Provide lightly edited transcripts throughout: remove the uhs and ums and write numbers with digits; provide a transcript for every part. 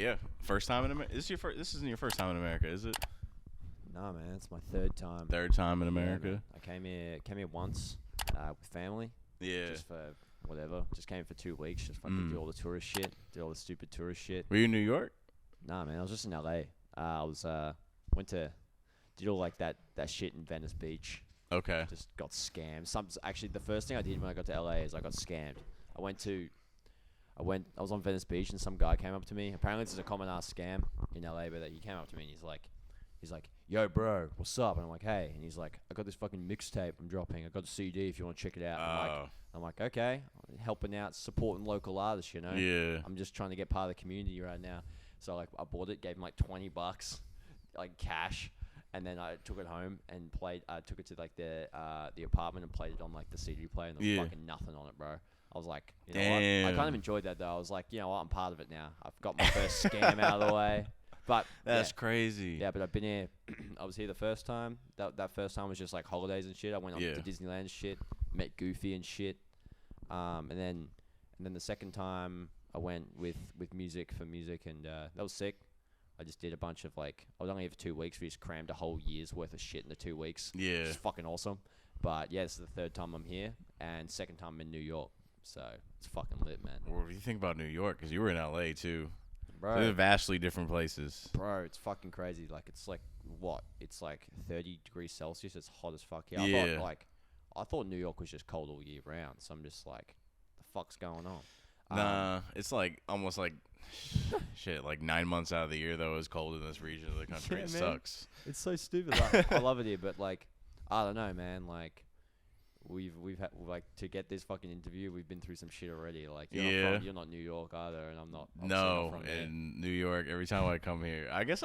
yeah, first time in America. This isn't your first time in America, is it? Nah, man, it's my third time. Third time in Yeah, America. man. I came here once with family, Yeah. just for whatever. Just came for 2 weeks, just fucking do all the tourist shit, did all the stupid tourist shit. Were you in New York? Nah, man, I was just in LA. I was went to did all like that shit in Venice Beach. Okay. Just got scammed. Actually, the first thing I did when I got to LA is I got scammed. I was on Venice Beach and some guy came up to me. Apparently, this is a common ass scam in LA, but he came up to me and he's like, "Yo, bro, what's up?" And I'm like, "Hey," and he's like, "I got this fucking mixtape I'm dropping. I got a CD if you want to check it out." I'm like, "Okay, helping out, supporting local artists, you know. Yeah. I'm just trying to get part of the community right now." So like, I bought it, gave him like $20, like cash. And then I took it home and took it to like the apartment and played it on like the CD player, and there was fucking nothing on it, bro. I was like, you know what? I kind of enjoyed that though. I was like, you know what? I'm part of it now. I've got my first scam out of the way. But that's crazy. Yeah, but I've been here. I was here the first time. That first time was just like holidays and shit. I went up to Disneyland and shit, met Goofy and shit. And then the second time I went with music, and that was sick. I just did a bunch of I was only here for 2 weeks. We just crammed a whole year's worth of shit into 2 weeks. Yeah. It's fucking awesome. But yeah, this is the third time I'm here, and second time I'm in New York. So it's fucking lit, man. What do you think about New York? Because you were in LA too. Bro. They're vastly different places. Bro, it's fucking crazy. It's what? It's 30 degrees Celsius. It's hot as fuck here. Yeah. I thought New York was just cold all year round. So I'm just like, the fuck's going on? Nah, it's almost like shit. 9 months out of the year though is cold in this region of the country. Yeah, it man. sucks. It's so stupid. I love it here, but I don't know, man. We've had to get this fucking interview. We've been through some shit already. You're not New York either, and I'm not. No, in New York, every time I come here, I guess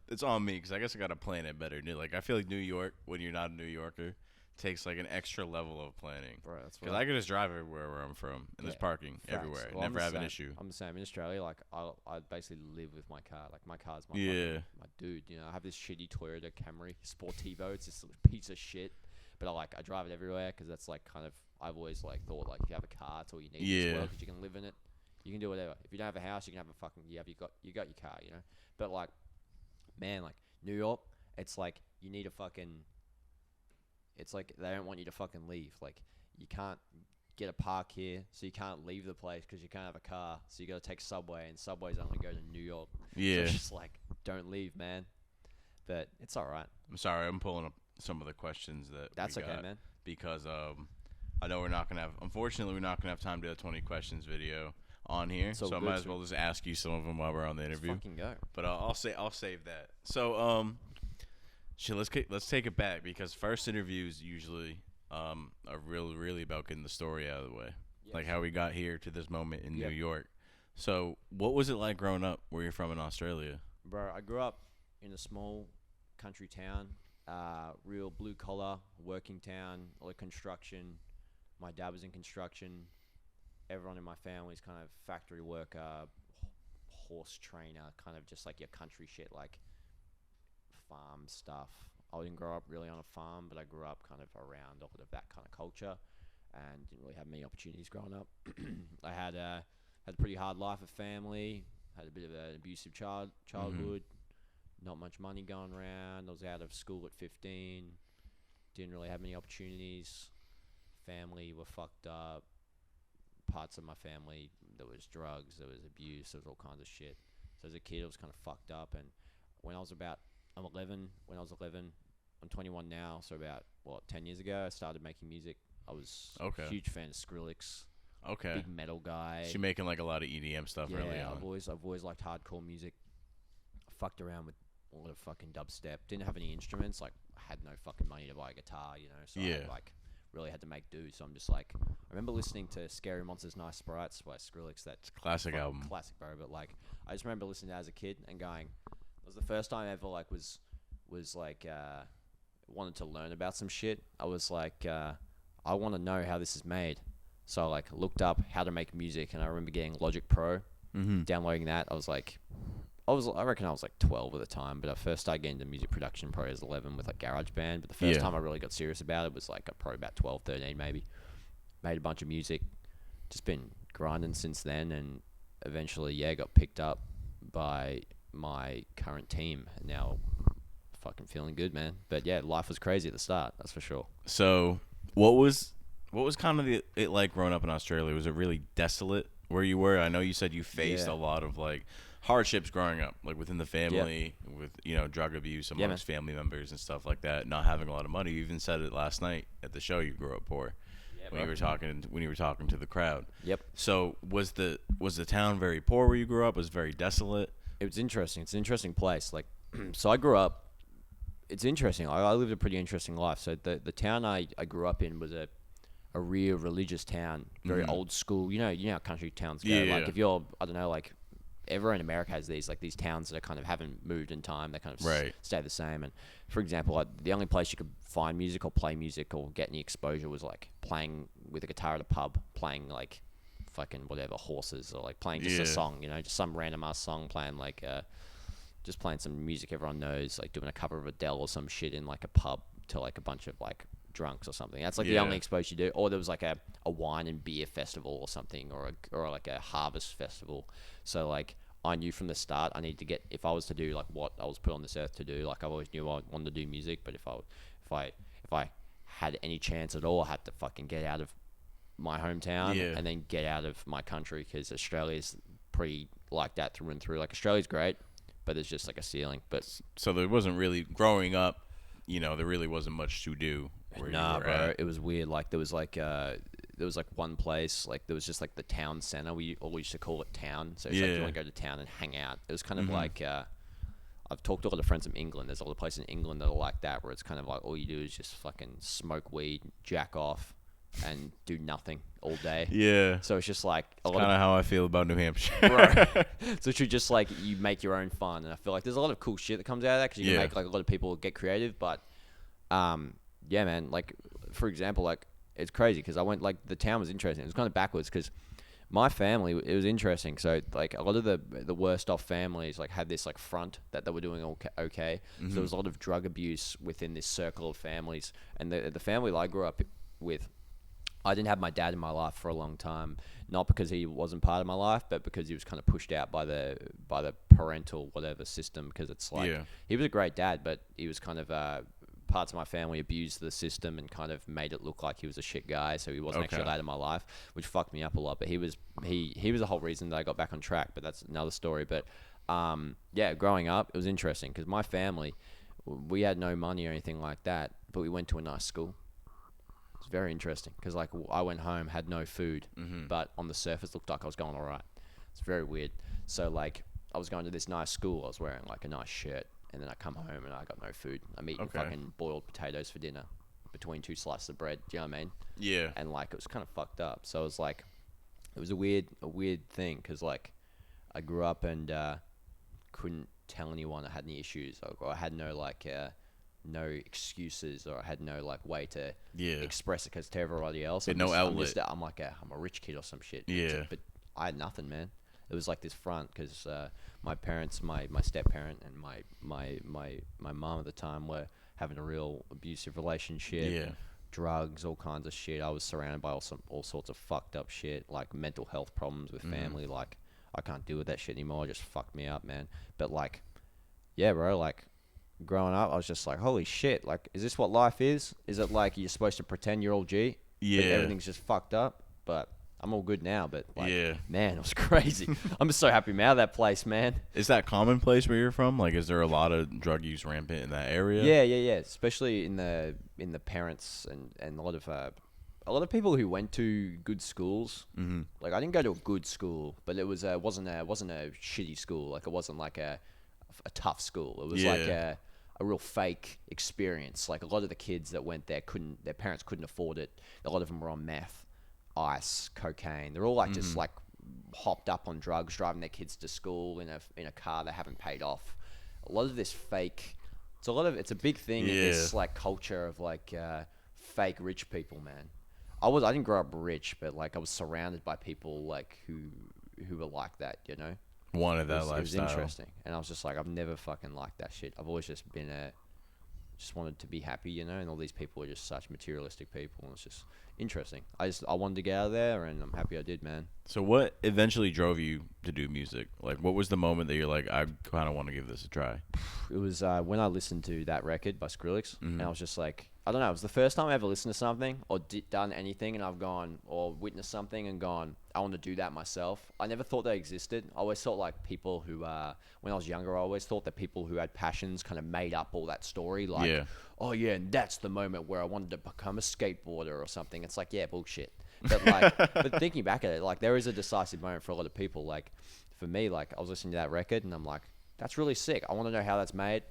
it's on me because I guess I gotta plan it better. I feel like New York, when you're not a New Yorker, takes an extra level of planning. Bro, that's because I could just drive everywhere where I'm from, and there's parking everywhere. Well, never have an issue. I'm the same in Australia. I basically live with my car. My car's my my dude. You know, I have this shitty Toyota Camry Sportivo. It's this piece of shit. But I drive it everywhere because that's I've always thought if you have a car, it's all you need as well because you can live in it. You can do whatever. If you don't have a house, you can have a fucking you got your car, you know. But man, New York, it's you need a fucking. It's they don't want you to fucking leave. You can't get a park here, so you can't leave the place because you can't have a car. So you got to take subway, and subways only go to New York. Yeah. So it's just don't leave, man. But it's all right. I'm sorry, I'm pulling up some of the questions that's okay, man. Because I know unfortunately we're not gonna have time to do a 20 questions video on here, so I might as well just ask you some of them while we're on the interview. Let's fucking go. But I'll save that. So let's take it back because first interviews usually are really about getting the story out of the way, like how we got here to this moment in New York. So what was it like growing up where you're from in Australia? Bro, I grew up in a small country town. Real blue collar working town, all the construction. My dad was in construction. Everyone in my family is kind of factory worker, horse trainer, kind of just your country shit, farm stuff. I didn't grow up really on a farm, but I grew up kind of around all of that kind of culture, and didn't really have many opportunities growing up. I had a pretty hard life of family. Had a bit of an abusive childhood. Mm-hmm. Not much money going around. I was out of school at 15. Didn't really have many opportunities. Family were fucked up. Parts of my family, there was drugs, there was abuse, there was all kinds of shit. So as a kid, I was kind of fucked up. And when I was 11. When I was 11, I'm 21 now. So about 10 years ago, I started making music. I was a huge fan of Skrillex. Okay. Big metal guy. She making a lot of EDM stuff early on. I've always liked hardcore music. I fucked around with a lot of fucking dubstep. Didn't have any instruments. I had no fucking money to buy a guitar, you know. So I really had to make do. So I'm just I remember listening to Scary Monsters, Nice Sprites by Skrillex. That's a classic album. Classic, bro. But I just remember listening to it as a kid and going, it was the first time I ever was wanted to learn about some shit. I was I want to know how this is made. So I looked up how to make music, and I remember getting Logic Pro, downloading that. I reckon I was 12 at the time, but I first started getting into music production probably as 11 with GarageBand. But the first time I really got serious about it was probably about 12, 13 maybe. Made a bunch of music, just been grinding since then, and eventually got picked up by my current team. Now, fucking feeling good, man. But yeah, life was crazy at the start. That's for sure. So, what was kind of it like growing up in Australia? Was it really desolate where you were? I know you said you faced a lot of like hardships growing up, like within the family, with drug abuse amongst family members and stuff like that. Not having a lot of money. You even said it last night at the show. You grew up poor. When you were talking to the crowd. Yep. So was the town very poor where you grew up? Was it very desolate? It was interesting. It's an interesting place. Like, so I grew up. It's interesting. I lived a pretty interesting life. So the town I grew up in was a real religious town, very old school. You know how country towns go. Yeah. Like if you're, I don't know, like everywhere in America has these towns that are kind of haven't moved in time. They kind of stay the same. And for example, the only place you could find music or play music or get any exposure was like playing with a guitar at a pub, playing like fucking whatever, Horses, or like playing just a song, just some random ass song, playing like just playing some music everyone knows, like doing a cover of Adele or some shit in like a pub to like a bunch of like drunks or something. That's like the only exposure you do. Or there was like a wine and beer festival or something, or like a harvest festival. So like I knew from the start I needed to get, if I was to do like what I was put on this earth to do, like I always knew I wanted to do music, but if I had any chance at all, I had to fucking get out of my hometown and then get out of my country, because Australia's pretty like that through and through. Like Australia's great, but there's just like a ceiling. But so there wasn't really, growing up, there really wasn't much to do where you were bro, at. it was weird. Like there was like one place, like there was just like the town center. We always used to call it town. So it's like you want to go to town and hang out. It was kind of like I've talked to a lot of friends from England. There's a lot of places in England that are like that, where it's kind of like all you do is just fucking smoke weed, jack off, and do nothing all day. Yeah. So it's just like kind of how I feel about New Hampshire. Right. So you just like, you make your own fun, and I feel like there's a lot of cool shit that comes out of that, because you can make like a lot of people get creative. But yeah, man. Like for example, like it's crazy because I went, like the town was interesting. It was kind of backwards because my family, it was interesting. So like a lot of the worst off families like had this like front that they were doing okay. So there was a lot of drug abuse within this circle of families, and the family that I grew up with, I didn't have my dad in my life for a long time, not because he wasn't part of my life, but because he was kind of pushed out by the parental whatever system. Because it's like he was a great dad, but he was kind of parts of my family abused the system and kind of made it look like he was a shit guy, so he wasn't actually allowed in my life, which fucked me up a lot. But he was the whole reason that I got back on track. But that's another story. But yeah, growing up, it was interesting because my family, we had no money or anything like that, but we went to a nice school. It's very interesting because like I went home, had no food, but on the surface looked like I was going all right. It's very weird. So like I was going to this nice school, I was wearing like a nice shirt, and then I come home and I got no food. I'm eating fucking boiled potatoes for dinner between 2 slices of bread. Do you know what I mean? Yeah. And like it was kind of fucked up. So it was like, it was a weird thing because like I grew up and couldn't tell anyone I had any issues, or I had no like no excuses, or I had no like way to express it, because to everybody else, I'm no outlet. I'm like I'm a rich kid or some shit. Yeah. But I had nothing, man. It was like this front because my parents, my step parent and my mom at the time were having a real abusive relationship. Yeah. Drugs, all kinds of shit. I was surrounded by all sorts of fucked up shit, like mental health problems with family. Like I can't deal with that shit anymore. It just fucked me up, man. But like, yeah, bro, like growing up, I was just like, holy shit, like, is this what life is? Is it like you're supposed to pretend you're all G? Yeah. But everything's just fucked up, but I'm all good now. But like, man, it was crazy. I'm just so happy I'm out of that place, man. Is that commonplace where you're from? Like, is there a lot of drug use rampant in that area? Yeah. Especially in the parents and a lot of people who went to good schools. Mm-hmm. Like I didn't go to a good school, but it was wasn't a shitty school. Like it wasn't like a tough school. It was like a real fake experience. Like a lot of the kids that went there their parents couldn't afford it. A lot of them were on meth, ice, cocaine. They're all like just like hopped up on drugs, driving their kids to school in a car they haven't paid off. A lot of this fake. It's a big thing in this like culture of like fake rich people, man. I didn't grow up rich, but like I was surrounded by people like who were like that, you know. Wanted that lifestyle. It was interesting, and I was just like, I've never fucking liked that shit. I've always just been just wanted to be happy, you know. And all these people are just such materialistic people, and it's just interesting. I wanted to get out of there, and I'm happy I did, man. So what eventually drove you to do music? Like, what was the moment that you're like, I kind of want to give this a try? It was when I listened to that record by Skrillex, Mhm. and I was just like, I don't know. It was the first time I ever listened to something or done anything, and I've gone or witnessed something and gone, I want to do that myself. I never thought they existed. I always thought like people who, when I was younger, I always thought that people who had passions kind of made up all that story. Like, Yeah. oh yeah, and that's the moment where I wanted to become a skateboarder or something. It's like, yeah, bullshit. But like, but thinking back at it, like there is a decisive moment for a lot of people. Like for me, like I was listening to that record and I'm like, that's really sick. I want to know how that's made.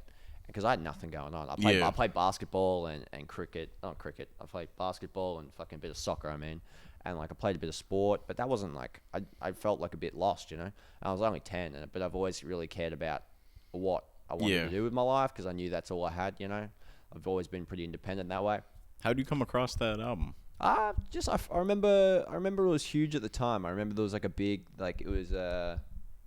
Because I had nothing going on. I played basketball and cricket. Not cricket. I played basketball and fucking a bit of soccer, I mean. And, like, I played a bit of sport. But that wasn't, like... I felt, like, a bit lost, you know? I was only 10, but I've always really cared about what I wanted to do with my life. Because I knew that's all I had, you know? I've always been pretty independent that way. How did you come across that album? I remember it was huge at the time. I remember there was, like, a big... Like, it was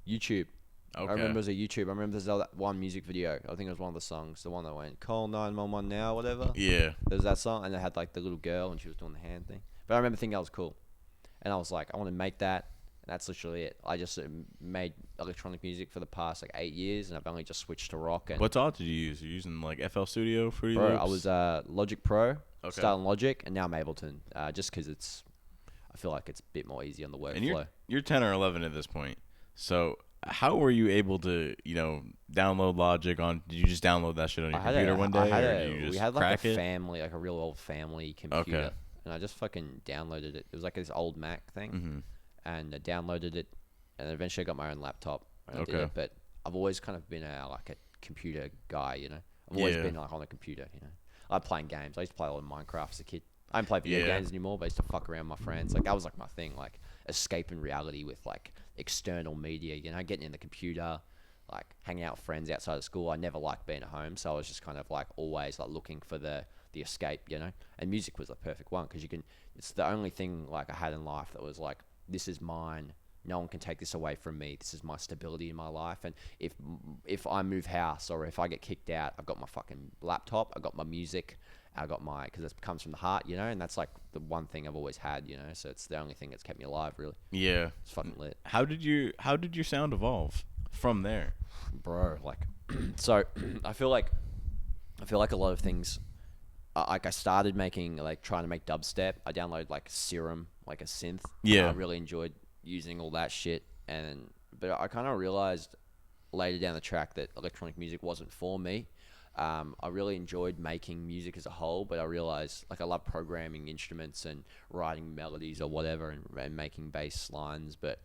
YouTube. Okay. I remember it was a YouTube. I remember there's that one music video. I think it was one of the songs, the one that went "Call 911 now," whatever. Yeah. There was that song, and it had like the little girl, and she was doing the hand thing. But I remember thinking that was cool, and I was like, I want to make that. And that's literally it. I just made electronic music for the past like 8 years, and I've only just switched to rock. And what DAW did you use? You're using like FL Studio, Fruity bro, Loops? I was Logic Pro, Okay. starting Logic, and now I'm Ableton, just because I feel like it's a bit more easy on the workflow. And you're 10 or 11 at this point, so. How were you able to, download Logic on? Did you just download that shit on your computer one day, or did you just we had like crack a it? family, like a real old family computer, Okay. and I just fucking downloaded it. It was like this old Mac thing, Mm-hmm. and I downloaded it, and eventually I got my own laptop. And I did Okay. it, but I've always kind of been a computer guy, you know. I've always been like on a computer, you know. I like playing games. I used to play a lot of Minecraft as a kid. I don't play video games anymore, but I used to fuck around with my friends. Like that was like my thing, like escaping reality with like external media, you know, getting in the computer, like hanging out with friends outside of school. I never liked being at home, so I was just kind of like always like looking for the escape, you know. And music was the perfect one because it's the only thing like I had in life that was like, this is mine. No one can take this away from me. This is my stability in my life. And if I move house or if I get kicked out, I've got my fucking laptop. I've got my music. I got because it comes from the heart, you know, and that's like the one thing I've always had, you know. So it's the only thing that's kept me alive, really. Yeah. It's fucking lit. How did your sound evolve from there, bro? Like, so I feel like a lot of things. Like I started trying to make dubstep. I downloaded like Serum, like a synth. Yeah. I really enjoyed using all that shit, but I kind of realized later down the track that electronic music wasn't for me. I really enjoyed making music as a whole, but I realized like I love programming instruments and writing melodies or whatever and making bass lines, but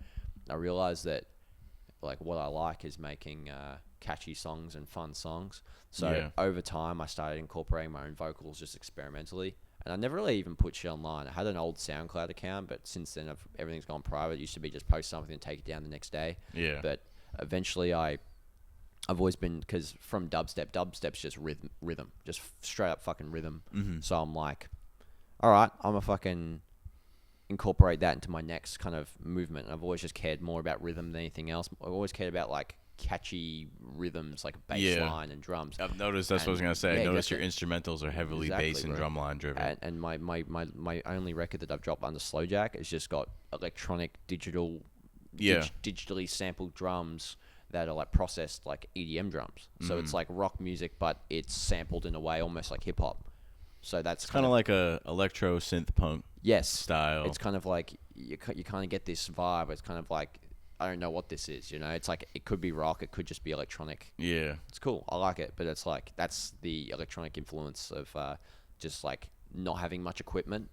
I realized that like what I like is making catchy songs and fun songs. So over time I started incorporating my own vocals just experimentally, and I never really even put shit online. I had an old SoundCloud account, but since then everything's gone private. It used to be just post something and take it down the next day. Yeah. But eventually I've always been, because from dubstep's just rhythm, just straight up fucking rhythm. Mm-hmm. So I'm like, all right, I'm gonna fucking incorporate that into my next kind of movement. And I've always just cared more about rhythm than anything else. I've always cared about like catchy rhythms, like bass line and drums. I've noticed that's what I was gonna say. I noticed your instrumentals are heavily bass and drum line driven. And my only record that I've dropped under Sloe Jack has just got electronic digitally sampled drums that are like processed like EDM drums. So it's like rock music, but it's sampled in a way almost like hip hop. So that's kind of like a electro synth punk style. It's kind of like you kind of get this vibe. It's kind of like, I don't know what this is, you know. It's like it could be rock, it could just be electronic. Yeah, it's cool. I like it, but it's like that's the electronic influence of just like not having much equipment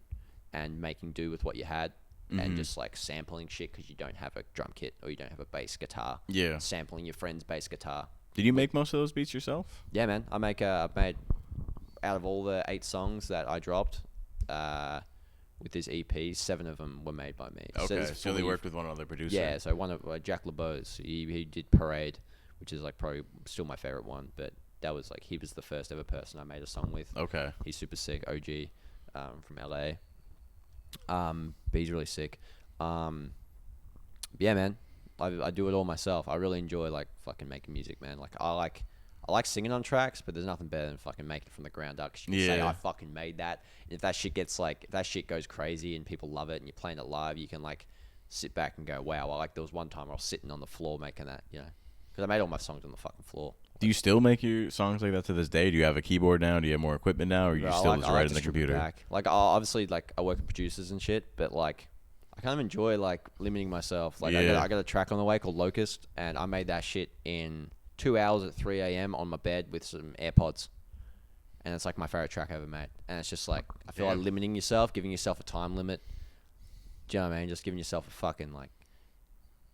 and making do with what you had. And just like sampling shit because you don't have a drum kit or you don't have a bass guitar. Yeah. Sampling your friend's bass guitar. Did you make most of those beats yourself? Yeah, man. I've made out of all the 8 songs that I dropped with this EP, 7 of them were made by me. Okay, so they worked with one other producer. Yeah, so one of Jack LeBeau's, he did Parade, which is like probably still my favorite one, but that was like, he was the first ever person I made a song with. Okay. He's super sick, OG, from LA. But he's really sick. Yeah, man. I do it all myself. I really enjoy like fucking making music, man. Like I I like singing on tracks, but there's nothing better than fucking making it from the ground up. 'Cause you can say, I fucking made that. And if that shit gets like, if that shit goes crazy and people love it and you're playing it live, you can like sit back and go, wow. There was one time I was sitting on the floor making that, you know, because I made all my songs on the fucking floor. Do you still make your songs like that to this day? Do you have a keyboard now? Do you have more equipment now, or you still just write in the computer? Like, obviously, like I work with producers and shit, but like I kind of enjoy like limiting myself. Like I got a track on the way called Locust, and I made that shit in 2 hours at 3 a.m. on my bed with some AirPods. And it's like my favorite track I ever made. And it's just like, I feel like limiting yourself, giving yourself a time limit. Do you know what I mean? Just giving yourself a fucking like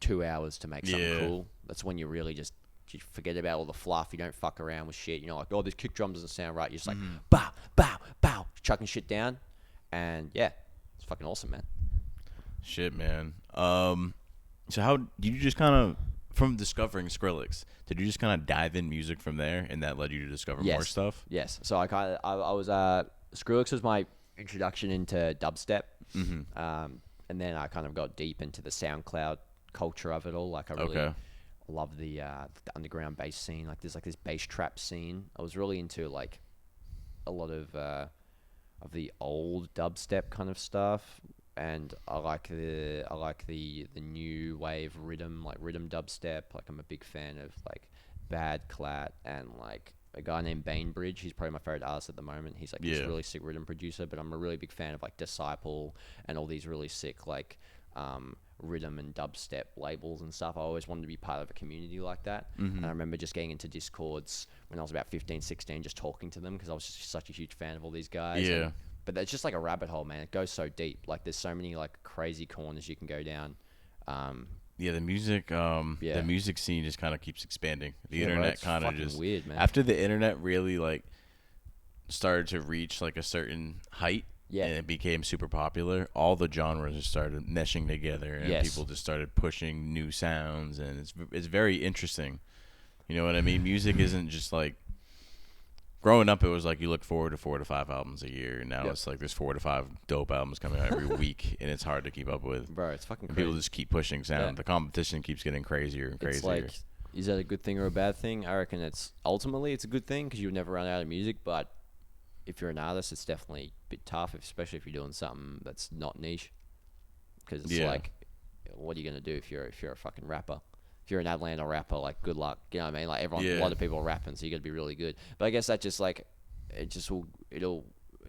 2 hours to make something cool. That's when you really just you forget about all the fluff. You don't fuck around with shit. You know, like, oh, this kick drum doesn't sound right. You're just like, bow, bow, bow, chucking shit down. And yeah, it's fucking awesome, man. Shit, man. So how did you just kind of, from discovering Skrillex, did you just kind of dive in music from there, and that led you to discover more stuff? Yes. So I was Skrillex was my introduction into dubstep, and then I kind of got deep into the SoundCloud culture of it all. Like I really love the underground bass scene. Like there's like this bass trap scene. I was really into like a lot of the old dubstep kind of stuff. And I like the new wave rhythm, like rhythm dubstep. Like I'm a big fan of like Bad Clat and like a guy named Bainbridge. He's probably my favorite artist at the moment. He's like this really sick rhythm producer. But I'm a really big fan of like Disciple and all these really sick like rhythm and dubstep labels and stuff. I always wanted to be part of a community like that. And I remember just getting into Discords when I was about 15, 16, just talking to them because I was just such a huge fan of all these guys. But it's just like a rabbit hole, man. It goes so deep. Like there's so many like crazy corners you can go down. The music scene just kind of keeps expanding. The internet kind of just weird, man. After the internet really like started to reach like a certain height, and it became super popular, all the genres just started meshing together, and people just started pushing new sounds, and it's very interesting. You know what I mean? Music isn't just like. Growing up, it was like you look forward to 4 to 5 albums a year, and now it's like there's 4 to 5 dope albums coming out every week, and it's hard to keep up with. Bro, it's fucking crazy. People just keep pushing sound. The competition keeps getting crazier and crazier. It's like, is that a good thing or a bad thing? I reckon ultimately it's a good thing because you'll never run out of music, but if you're an artist, it's definitely a bit tough, especially if you're doing something that's not niche. Because it's like, what are you going to do if you're a fucking rapper? If you're an Atlanta rapper, like good luck. You know what I mean? Like a lot of people are rapping, so you got to be really good. But I guess that just like it'll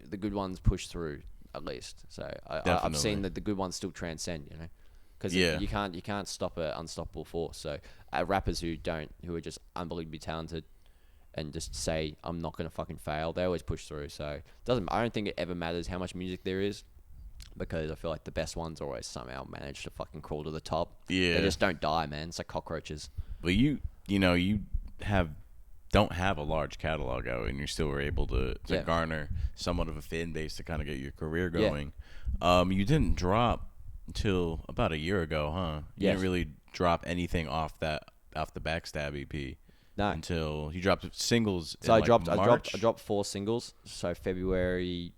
the good ones push through at least. So I've seen that the good ones still transcend. You know, because you can't stop an unstoppable force. So rappers who are just unbelievably talented and just say I'm not gonna fucking fail, they always push through. So I don't think it ever matters how much music there is. Because I feel like the best ones always somehow manage to fucking crawl to the top. Yeah. They just don't die, man. It's like cockroaches. But you don't have a large catalog out, and you still were able to garner somewhat of a fan base to kind of get your career going. You didn't drop until about a year ago, huh? You didn't really drop anything off the Backstab EP. No. Until you dropped singles. So I dropped 4 singles. So February,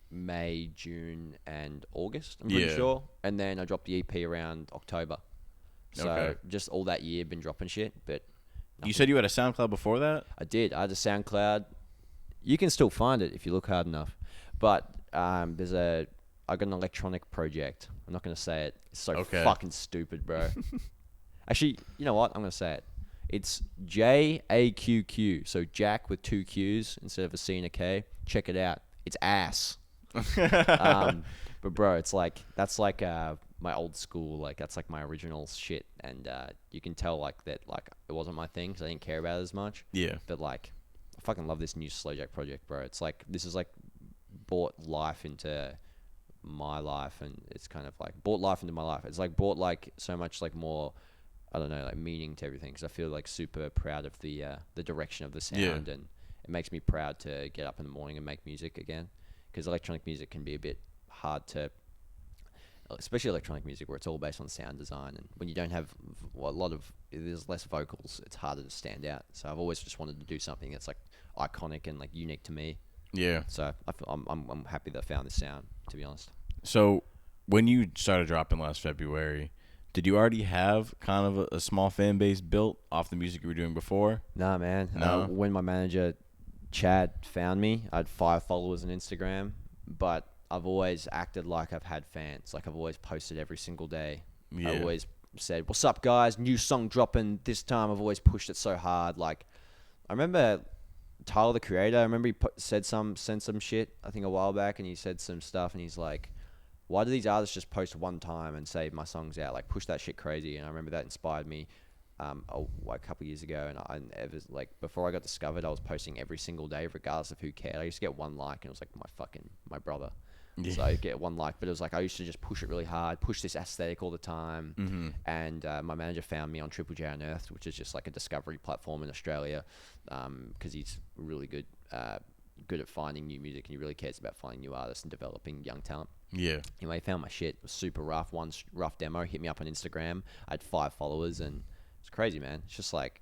May, June, and August, I'm pretty sure. And then I dropped the EP around October. So just all that year been dropping shit. But you said you had a SoundCloud before that? I did. I had a SoundCloud. You can still find it if you look hard enough. But I got an electronic project. I'm not going to say it. It's so fucking stupid, bro. Actually, you know what? I'm going to say it. It's JAQQ. So Jack with 2 Qs instead of a C and a K. Check it out. It's ass. But bro, it's like that's like my old school, like that's like my original shit, and you can tell like that like it wasn't my thing because I didn't care about it as much. But like I fucking love this new Sloe Jack project, bro. It's like this is like brought life into my life, and it's kind of like brought life into my life. It's like brought like so much like more, I don't know, like meaning to everything, because I feel like super proud of the direction of the sound, and it makes me proud to get up in the morning and make music again. Because electronic music can be a bit hard to, especially electronic music where it's all based on sound design, and when you don't have there's less vocals, it's harder to stand out. So I've always just wanted to do something that's like iconic and like unique to me. Yeah. So I'm happy that I found this sound, to be honest. So when you started dropping last February, Did you already have kind of a small fan base built off the music you were doing before? Nah, man. No? When my manager, Chad, found me, I had 5 followers on Instagram, but I've always acted like I've had fans. Like, I've always posted every single day. Yeah. I always said, "What's up, guys? New song dropping this time." I've always pushed it so hard. Like, I remember Tyler, the Creator, I remember he sent some shit, I think a while back, and he said some stuff, and he's like, why do these artists just post one time and say my song's out? Like, push that shit crazy. And I remember that inspired me a couple of years ago. And like, before I got discovered, I was posting every single day, regardless of who cared. I used to get 1 like, and it was like my brother. Yeah. So I get 1 like, but it was like I used to just push it really hard, push this aesthetic all the time. Mm-hmm. And my manager found me on Triple J Unearthed, which is just like a discovery platform in Australia, because he's really good at finding new music, and he really cares about finding new artists and developing young talent. Yeah. Anyway, he found my shit. It was super rough. One rough demo. Hit me up on Instagram. I had 5 followers, and it's crazy, man. It's just like,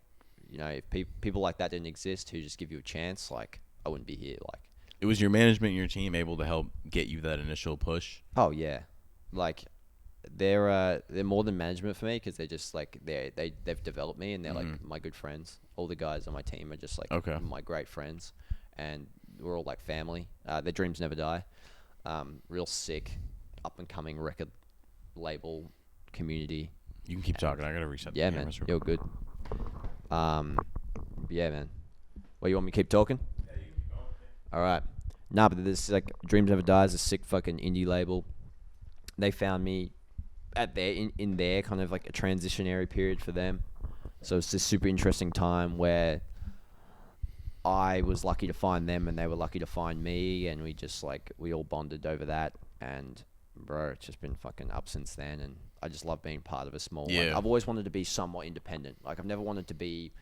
you know, if people like that didn't exist who just give you a chance, like, I wouldn't be here. Like, it was your management and your team able to help get you that initial push? Oh yeah, like they're more than management for me, because they're just like they've developed me, and they're like my good friends. All the guys on my team are just like my great friends, and we're all like family. Their dreams never die. Real sick, up and coming record label community. You can keep talking. I gotta reset. Yeah, the man, cameras you're good. Yeah, man. Well, you want me to keep talking? Yeah, you can keep going. All right. Nah, but this is like Dreams Never Die is a sick fucking indie label. They found me at in their kind of like a transitionary period for them. So it's this super interesting time where I was lucky to find them, and they were lucky to find me, and we all bonded over that. And bro, it's just been fucking up since then, and I just love being part of a small. Yeah. Like, I've always wanted to be somewhat independent. Like, I've never wanted to be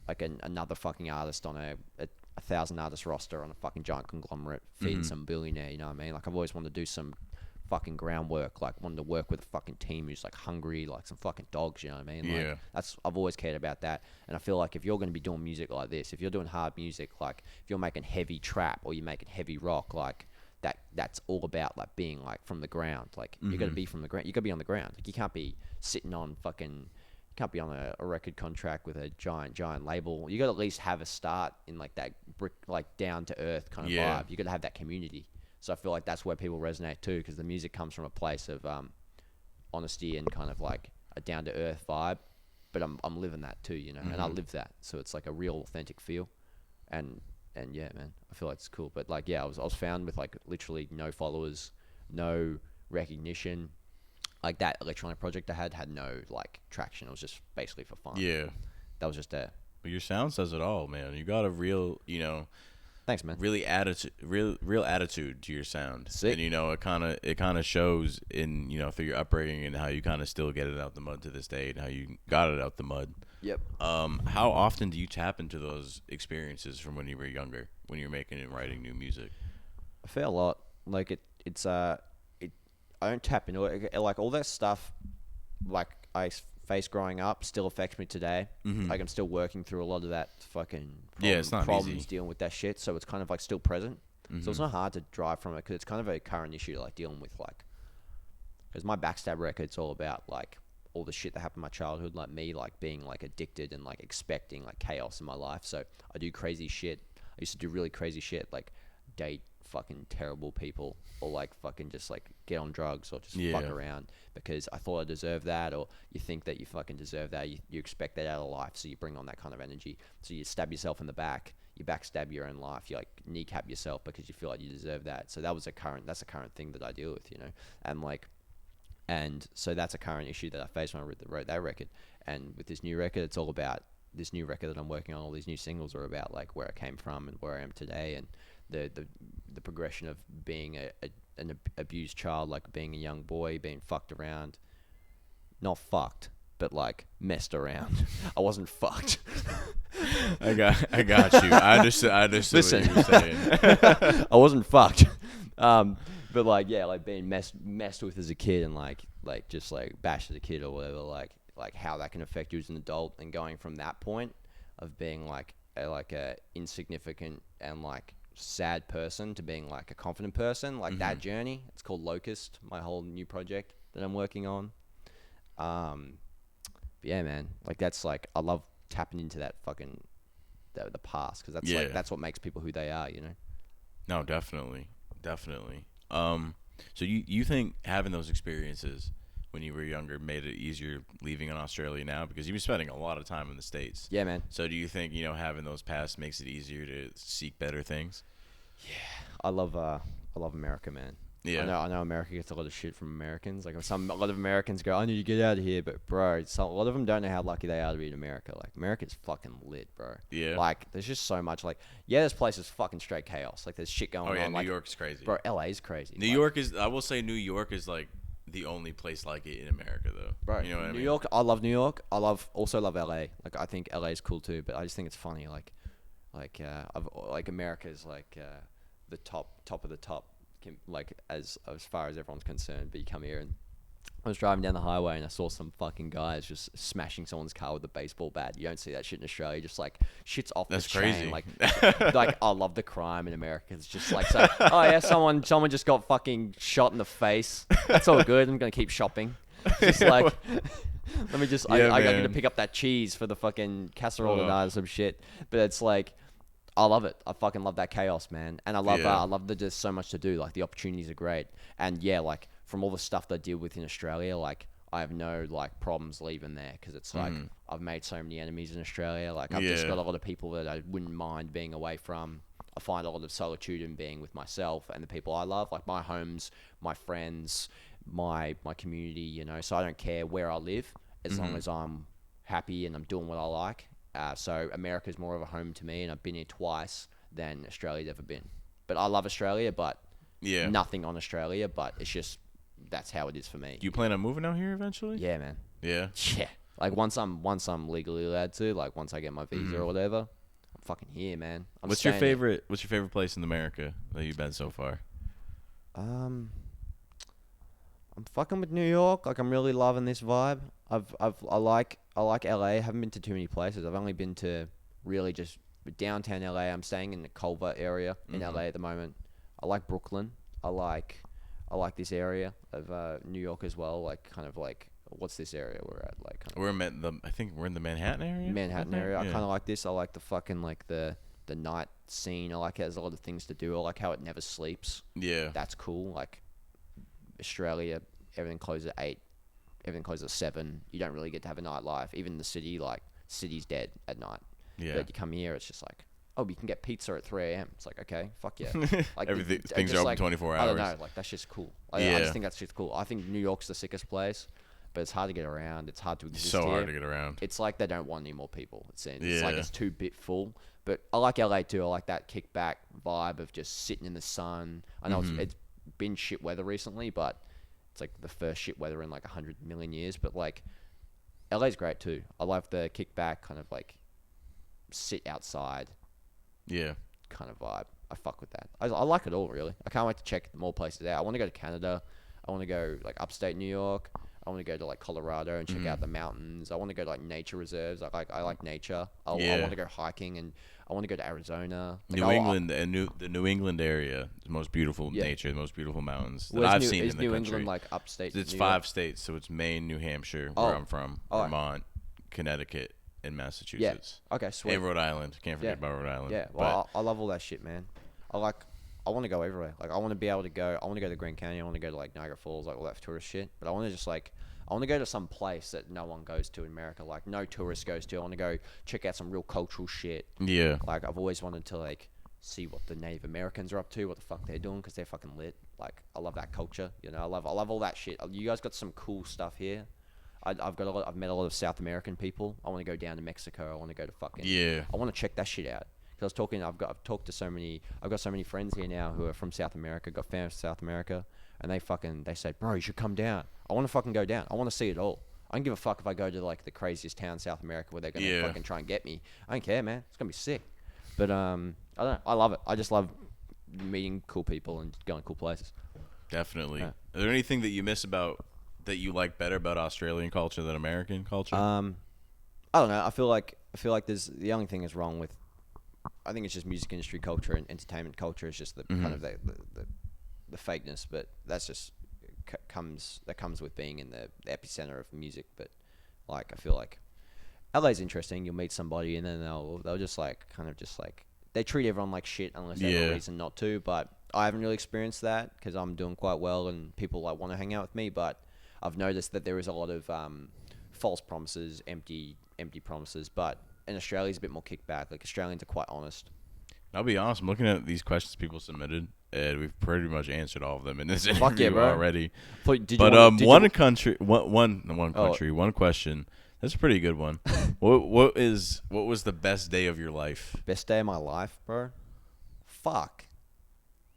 like another fucking artist on a 1,000 artist roster on a fucking giant conglomerate feeding some billionaire. You know what I mean? Like, I've always wanted to do some fucking groundwork. Like, wanted to work with a fucking team who's like hungry, like some fucking dogs. You know what I mean? Yeah. Like, I've always cared about that. And I feel like if you're going to be doing music like this, if you're doing hard music, like if you're making heavy trap or you're making heavy rock, like that's all about like being like from the ground. Like, you got to be from the ground. You got to be on the ground. Like, you can't be sitting on fucking. Can't be on a record contract with a giant label. You got to at least have a start in like that brick, like down to earth kind of vibe. You got to have that community. So I feel like that's where people resonate too, because the music comes from a place of honesty and kind of like a down to earth vibe. But I'm living that too, you know, and I live that. So it's like a real authentic feel, and yeah, man, I feel like it's cool. But like, yeah, I was found with like literally no followers, no recognition. Like, that electronic project I had no like traction. It was just basically for fun. Yeah. That was just there. But your sound says it all, man. You got a real, you know, thanks, man. Really real attitude to your sound. Sick. And you know, it kind of shows in, you know, through your upbringing and how you kind of still get it out the mud to this day, and how you got it out the mud. Yep. How often do you tap into those experiences from when you were younger, when you're making and writing new music? A fair lot. Like, I don't tap into it. Like, all that stuff, like, I faced growing up still affects me today. Like, I'm still working through a lot of that fucking it's not problems easy. Dealing with that shit. So it's kind of like still present. So it's not hard to drive from it, because it's kind of a current issue, like dealing with, like, because my Backstab record's all about like all the shit that happened in my childhood, like me like being like addicted and like expecting like chaos in my life. So I do crazy shit. I used to do really crazy shit, like date fucking terrible people, or like fucking just like get on drugs, or just fuck around because I thought I deserved that, or you think that you fucking deserve that, you expect that out of life, so you bring on that kind of energy, so you stab yourself in the back, you backstab your own life, you like kneecap yourself because you feel like you deserve that. So that's a current thing that I deal with, you know, and so that's a current issue that I faced when I wrote that record. And with this new record, it's all about this new record that I'm working on. All these new singles are about like where I came from and where I am today, and the progression of being an abused child, like being a young boy, being fucked around. Not fucked, but like messed around. I wasn't fucked. I got you. I understood Listen, what you were saying. I wasn't fucked. But like, yeah, like being messed with as a kid, and like just like bashed as a kid or whatever, like how that can affect you as an adult, and going from that point of being like a insignificant and like sad person to being like a confident person, like that journey. It's called Locust, my whole new project that I'm working on. But yeah, man. Like that's like I love tapping into that fucking the past because that's like that's what makes people who they are. You know. No, definitely. So you think having those experiences when you were younger made it easier leaving in Australia now because you've been spending a lot of time in the States? Yeah, man. So do you think having those past makes it easier to seek better things? I love America, man. Yeah. I know America gets a lot of shit from Americans. Like a lot of Americans go, I need to get out of here, but bro, a lot of them don't know how lucky they are to be in America. Like America's fucking lit, bro. Yeah. Like there's just so much. Like this place is fucking straight chaos. Like there's shit going on. Oh yeah, New like, York's crazy. Bro, LA's crazy. New York is. I will say New York is like the only place like it in America, though. Bro, you know what I mean? New York. I love New York. Also love LA. Like I think LA is cool too, but I just think it's funny. America's like the top of the top. Like as far as everyone's concerned, but you come here and I was driving down the highway and I saw some fucking guys just smashing someone's car with a baseball bat. You don't see that shit in Australia. Just like shit's off That's the crazy. chain. Like I love the crime in America. It's just like so. Oh yeah, someone just got fucking shot in the face. That's all good. I'm gonna keep shopping. Just like let me just I need to pick up that cheese for the fucking casserole tonight or some shit. But it's like. I love it. I fucking love that chaos, man. And I love that there's so much to do. Like the opportunities are great. And yeah, like from all the stuff that I deal with in Australia, like I have no like problems leaving there because it's like I've made so many enemies in Australia. Like I've just got a lot of people that I wouldn't mind being away from. I find a lot of solitude in being with myself and the people I love, like my homes, my friends, my community. You know, so I don't care where I live as long as I'm happy and I'm doing what I like. So America's more of a home to me, and I've been here twice than Australia's ever been. But I love Australia, but nothing on Australia. But it's just that's how it is for me. Do you plan on moving out here eventually? Yeah, man. Yeah. Yeah. Like once I'm legally allowed to, like once I get my visa or whatever, I'm fucking here, man. What's your favorite place in America that you've been so far? I'm fucking with New York. Like I'm really loving this vibe. I like LA. I haven't been to too many places. I've only been to really just downtown LA. I'm staying in the Culver area in LA at the moment. I like Brooklyn. I like this area of New York as well. Like kind of like what's this area we're at? Like I think we're in the Manhattan area. Manhattan area. I kind of like this. I like the fucking like the night scene. I like it has a lot of things to do. I like how it never sleeps. Yeah. That's cool. Like Australia, everything closes at 8. Everything closes at 7. You don't really get to have a nightlife. Even the city, like, city's dead at night. Yeah. But you come here, it's just like, oh, we can get pizza at 3 a.m. It's like, okay, fuck yeah. Like things are open 24 hours. I don't know, like, that's just cool. I just think that's just cool. I think New York's the sickest place, but it's hard to get around. It's hard to exist so here. hard to get around. It's like they don't want any more people, it seems. It's like it's too bit full. But I like LA too. I like that kickback vibe of just sitting in the sun. I know it's been shit weather recently, but it's like the first shit weather in like 100 million years. But like LA's great too. I love the kickback kind of like sit outside kind of vibe. I fuck with that. I like it all really. I can't wait to check more places out. I want to go to Canada. I want to go like upstate New York. I want to go to like Colorado and check out the mountains. I want to go to like nature reserves. I like nature. I want to go hiking and I want to go to Arizona. Like, New England and the New England area, the most beautiful nature, the most beautiful mountains that I've seen in the country. Is New England like upstate? It's 5 states, so it's Maine, New Hampshire, where I'm from, Vermont, Connecticut, and Massachusetts. Yeah. Okay, sweet. And Rhode Island. Can't forget about Rhode Island. Yeah. Well, I love all that shit, man. I want to go everywhere. Like I want to be able to go. I want to go to Grand Canyon. I want to go to like Niagara Falls, like all that tourist shit. But I want to just like. I want to go to some place that no one goes to in America, like no tourist goes to. I want to go check out some real cultural shit. Yeah. Like I've always wanted to like see what the Native Americans are up to, what the fuck they're doing, because they're fucking lit. Like I love that culture, you know. I love all that shit. You guys got some cool stuff here. I've met a lot of South American people. I want to go down to Mexico. I want to go to fucking. Yeah. I want to check that shit out. Because I've got so many friends here now who are from South America. Got family from South America. And they say, bro, you should come down. I want to fucking go down. I want to see it all. I don't give a fuck if I go to like the craziest town in South America where they're going to fucking try and get me. I don't care, man. It's going to be sick. But I don't know. I love it. I just love meeting cool people and going to cool places. Definitely. Yeah. Is there anything that you miss that you like better about Australian culture than American culture? I don't know. I feel like there's the only thing is wrong with. I think it's just music industry culture and entertainment culture is just the kind of the fakeness, but that's just comes with being in the epicenter of music. But like I feel like LA's interesting. You'll meet somebody and then they'll just like kind of just like they treat everyone like shit unless they have a reason not to. But I haven't really experienced that because I'm doing quite well and people like want to hang out with me. But I've noticed that there is a lot of false promises, empty promises. But in Australia, it's a bit more kickback. Like Australians are quite honest. I'll be honest. I'm looking at these questions people submitted, and we've pretty much answered all of them in this interview already. One question. That's a pretty good one. What was the best day of your life? Best day of my life, bro? Fuck.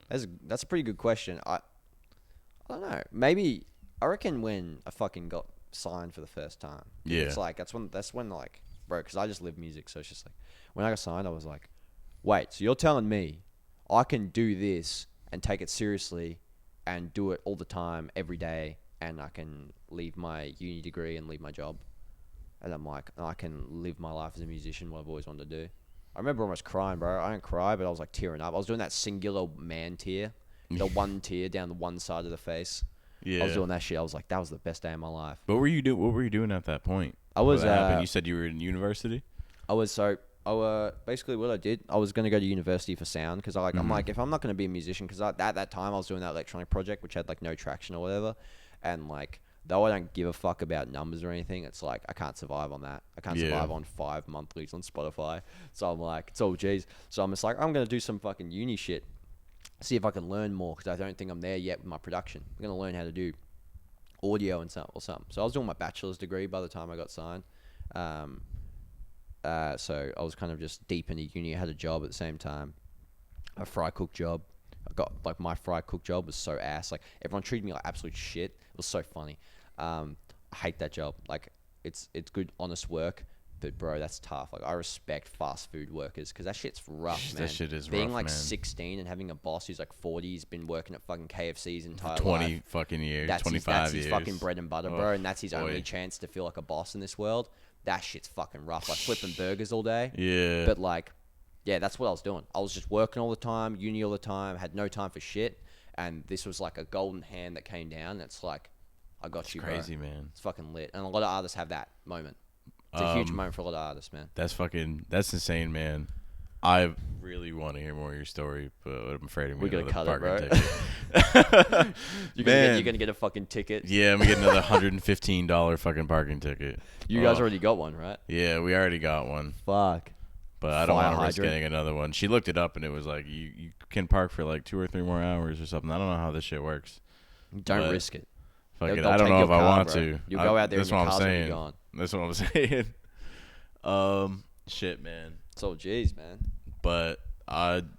That's a pretty good question. I don't know. Maybe I reckon when I fucking got signed for the first time. Yeah. It's like that's when like, bro, because I just live music, so it's just like when I got signed, I was like, wait, so you're telling me I can do this and take it seriously and do it all the time, every day, and I can leave my uni degree and leave my job? And I'm like, I can live my life as a musician, what I've always wanted to do. I remember almost crying, bro. I didn't cry, but I was like tearing up. I was doing that singular man tear, the one tear down the one side of the face. Yeah. I was doing that shit. I was like, that was the best day of my life. What were you doing at that point? I was. You said you were in university. Basically what I did, I was gonna go to university for sound because I'm like, if I'm not gonna be a musician, because at that time I was doing that electronic project which had like no traction or whatever, and like though I don't give a fuck about numbers or anything, it's like I can't survive on that. I can't survive on 5 monthlies on Spotify. So I'm like, it's all G's. So I'm just like, I'm gonna do some fucking uni shit, see if I can learn more because I don't think I'm there yet with my production. I'm gonna learn how to do audio and something. So I was doing my bachelor's degree by the time I got signed. So I was kind of just deep into uni. I had a job at the same time, a fry cook job. I got like my fry cook job was so ass. Like everyone treated me like absolute shit. It was so funny. I hate that job. Like it's good, honest work, but bro, that's tough. Like I respect fast food workers because that shit's rough, man. That shit is being rough, like man. 16 and having a boss who's like 40, he's been working at fucking KFC's entire 20 life. fucking years, That's 25 that's years. his fucking bread and butter, bro, and that's his only chance to feel like a boss in this world. That shit's fucking rough. Like flipping burgers all day. Yeah. But like, yeah, that's what I was doing. I was just working all the time, uni all the time, had no time for shit. And this was like a golden hand that came down. And it's like, I got you, crazy, bro. man. It's fucking lit. And a lot of artists have that moment. It's a huge moment for a lot of artists, man. That's insane, man. I really want to hear more of your story, but I'm afraid I'm going to cut it, bro. You're gonna get a fucking ticket. Yeah, I'm getting another $115 fucking parking ticket. You guys already got one, right? Yeah, we already got one. Fuck. But I don't want to risk getting another one. She looked it up and it was like you can park for like 2 or 3 more hours or something. I don't know how this shit works. Don't risk it. Fuck it. I don't know if I want to. You'll go out there and your car's already gone. That's what I'm saying. Shit, man. So, jeez, man. But I'm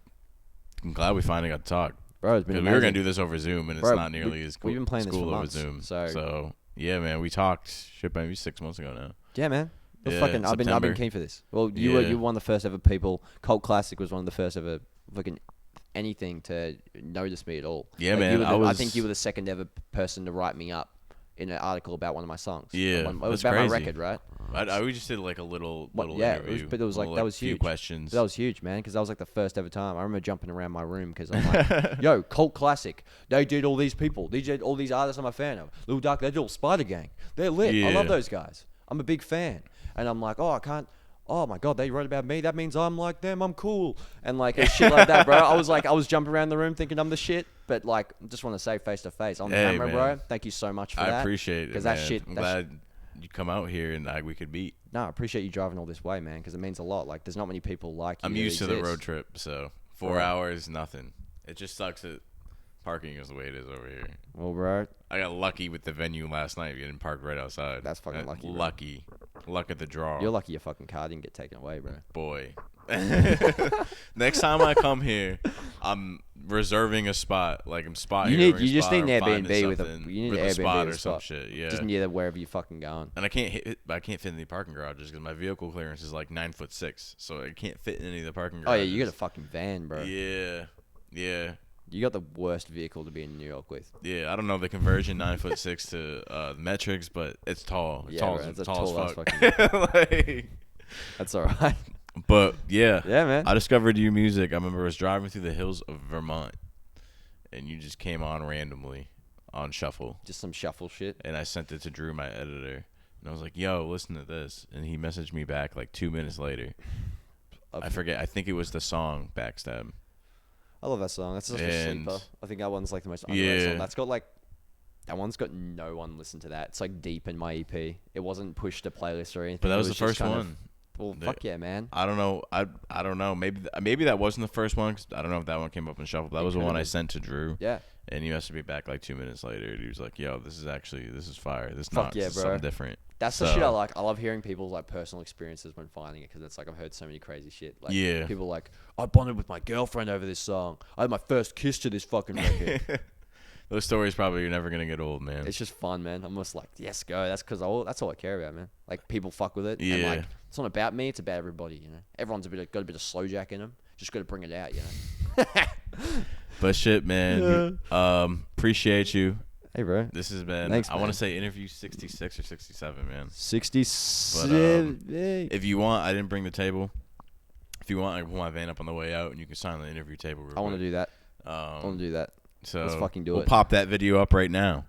glad we finally got to talk. Bro, it's been amazing. We were going to do this over Zoom, and it's not nearly as cool. We've been playing this for months. Over Zoom. So, yeah, man, we talked shit maybe 6 months ago now. Yeah, man. Yeah, fucking, I've been keen for this. Well, you were one of the first ever people. Kult Classic was one of the first ever fucking anything to notice me at all. Yeah, like man. I think you were the second ever person to write me up in an article about one of my songs. Yeah, it was about crazy. my record, right? We just did like a little interview. But it was like that was huge. Few questions. That was huge, man, because that was like the first ever time. I remember jumping around my room because I'm like, yo, Kult Classic. They did all these people. They did all these artists I'm a fan of. Lil Dark, they did all Spider Gang. They're lit. Yeah. I love those guys. I'm a big fan. And I'm like, oh, I can't. Oh my god, they wrote about me. That means I'm like them. I'm cool, and like shit like that, bro. I was jumping around the room thinking I'm the shit, but like, just want to say face to face on the camera, man. bro. Thank you so much for that. I appreciate it, because that shit. I'm glad you come out here and we could meet. No, I appreciate you driving all this way, man, because it means a lot. Like, there's not many people like you. I'm used to the road trip, so 4 hours, nothing. It just sucks that parking is the way it is over here. Well, bro, I got lucky with the venue last night getting parked right outside. That's fucking lucky. Bro. Luck at the draw. You're lucky your fucking car didn't get taken away, bro. Boy. Next time I come here, I'm reserving a spot. Like I'm spotting. You just need an Airbnb with a spot or some shit. Yeah. Just near wherever you're fucking going. And I can't fit in the parking garages because my vehicle clearance is like 9'6", so I can't fit in any of the parking garages. Oh yeah, you got a fucking van, bro. Yeah. You got the worst vehicle to be in New York with. Yeah, I don't know the conversion 9'6" to metrics, but it's tall. It's tall as fuck. Like, that's all right. But yeah, man. I discovered your music. I remember I was driving through the hills of Vermont, and you just came on randomly. on shuffle. Just some shuffle shit. And I sent it to Drew, my editor, and I was like, "Yo, listen to this." And he messaged me back like 2 minutes later. I forget. I think it was the song Backstab. I love that song. That's such a sleeper. I think that one's like the most underrated song. That's got like, that one's got no one listen to that. It's like deep in my EP. It wasn't pushed to playlist or anything. But that was the first one. Well, fuck yeah, man. I don't know. I don't know. Maybe that wasn't the first one. 'Cause I don't know if that one came up in shuffle. That was the one I sent to Drew. Yeah. And he messaged me back like 2 minutes later. And he was like, "Yo, this is fire. This is something different." That's the shit I like. I love hearing people's like personal experiences when finding it, because it's like I've heard so many crazy shit. Like, people like, I bonded with my girlfriend over this song. I had my first kiss to this fucking record. Those stories probably are never gonna get old, man. It's just fun, man. I'm just like, yes, go. That's because that's all I care about, man. Like, people fuck with it. Yeah. And like, it's not about me. It's about everybody. You know, everyone's got a bit of Sloe Jack in them. Just got to bring it out. You know. But shit, man. Appreciate you. Hey, bro. This has been. Thanks, I want to say interview 66 or 67, man. 67. But, if you want, I didn't bring the table. If you want, I can pull my van up on the way out, and you can sign the interview table. I want to do that. I want to do that. So let's fucking do it. We'll pop that video up right now.